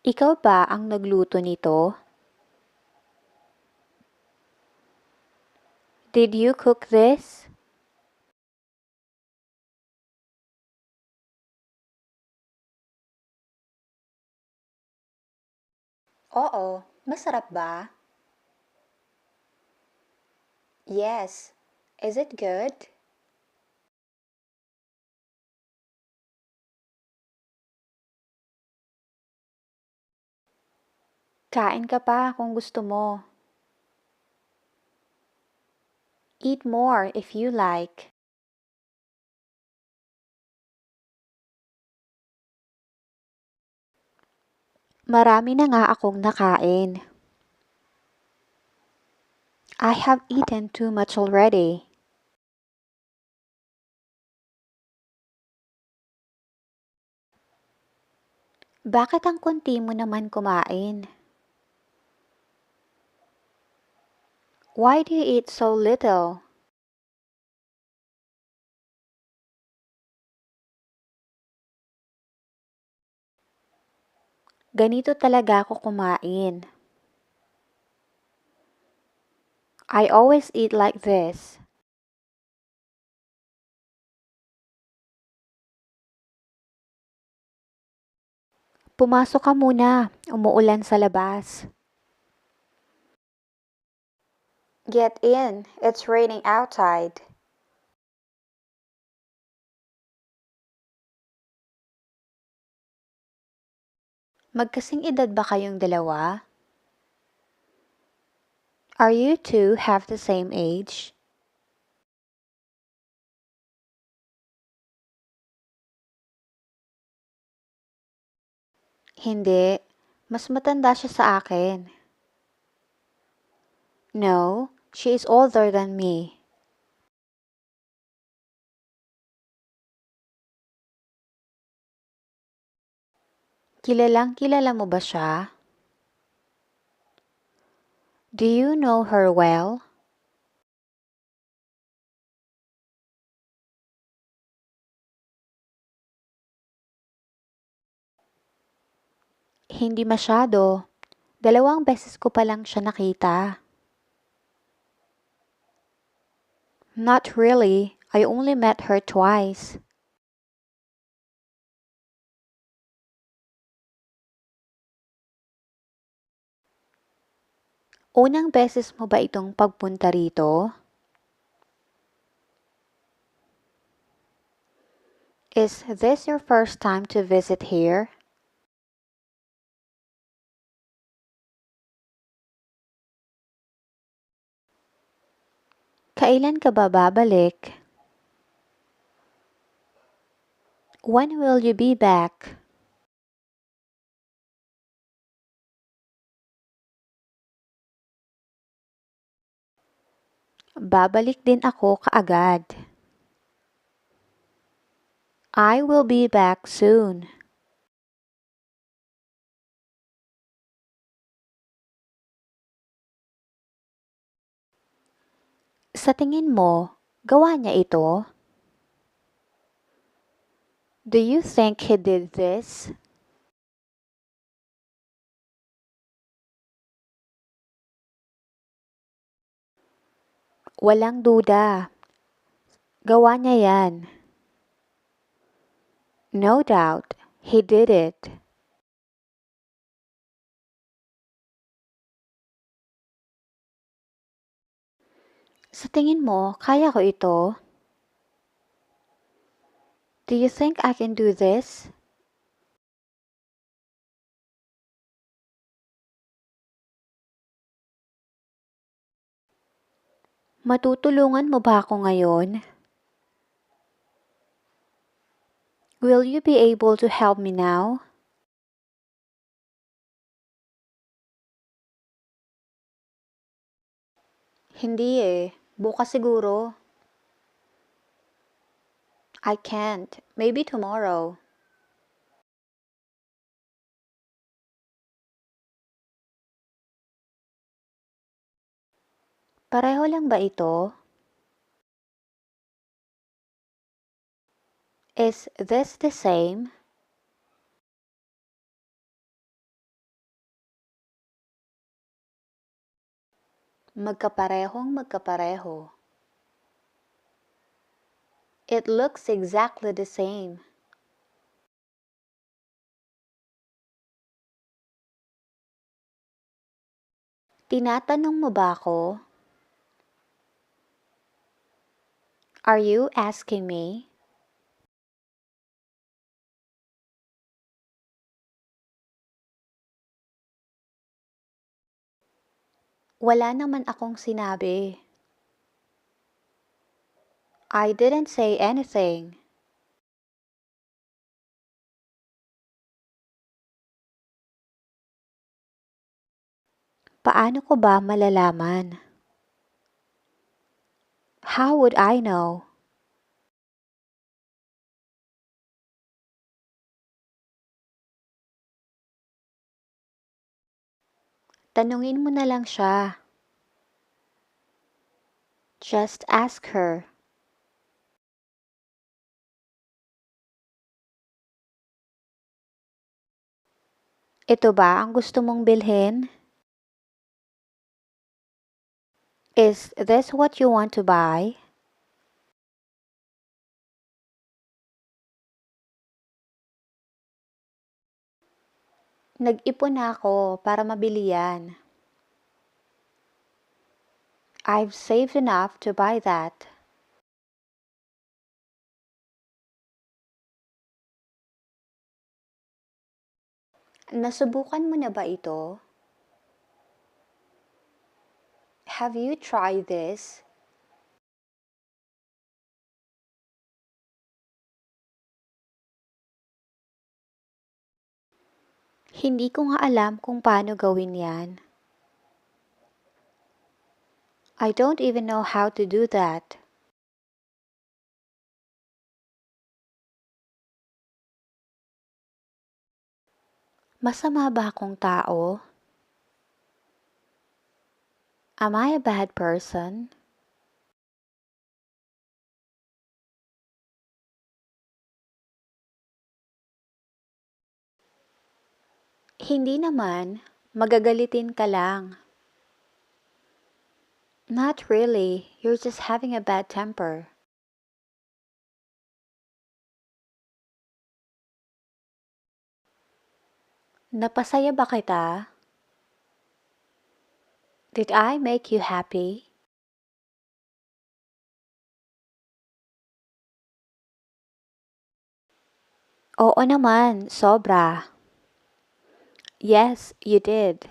Ikaw ba ang nagluto nito? Did you cook this? Oo, masarap ba? Yes. Is it good? Kain ka pa kung gusto mo. Eat more if you like. Marami na nga akong nakain. I have eaten too much already. Bakit ang konti mo naman kumain? Why do you eat so little? Ganito talaga ako kumain. I always eat like this. Pumasok ka muna, umuulan sa labas. Get in, it's raining outside. Magkasing edad ba kayong dalawa? Are you two half the same age? Hindi, mas matanda siya sa akin. No, she is older than me. Kilalang kilala mo ba siya? Do you know her well? Hindi masyado. 2 beses ko pa lang siya nakita. Not really. I only met her twice. Unang beses mo ba itong pagpunta rito? Is this your first time to visit here? Kailan ka ba babalik? When will you be back? Babalik din ako kaagad. I will be back soon. Sa tingin mo, gawa niya ito? Do you think he did this? Walang duda. Gawa niya yan. No doubt, he did it. Sa tingin mo, kaya ko ito? Do you think I can do this? Matutulungan mo ba ako ngayon? Will you be able to help me now? Hindi eh. Bukas siguro. I can't. Maybe tomorrow. Pareho lang ba ito? Is this the same? Magkaparehong magkapareho. It looks exactly the same. Tinatanong mo ba ako? Are you asking me? Wala naman akong sinabi. I didn't say anything. Paano ko ba malalaman? How would I know? Tanungin mo na lang siya. Just ask her. Ito ba ang gusto mong bilhin? Is this what you want to buy? Nag-ipon na ako para mabili yan. I've saved enough to buy that. Nasubukan mo na ba ito? Have you tried this? Hindi ko nga alam kung paano gawin yan. I don't even know how to do that. Masama ba akong tao? Am I a bad person? Hindi naman. Magagalitin ka lang. Not really. You're just having a bad temper. Napasaya ba kita? Did I make you happy? Oo naman, sobra. Yes, you did.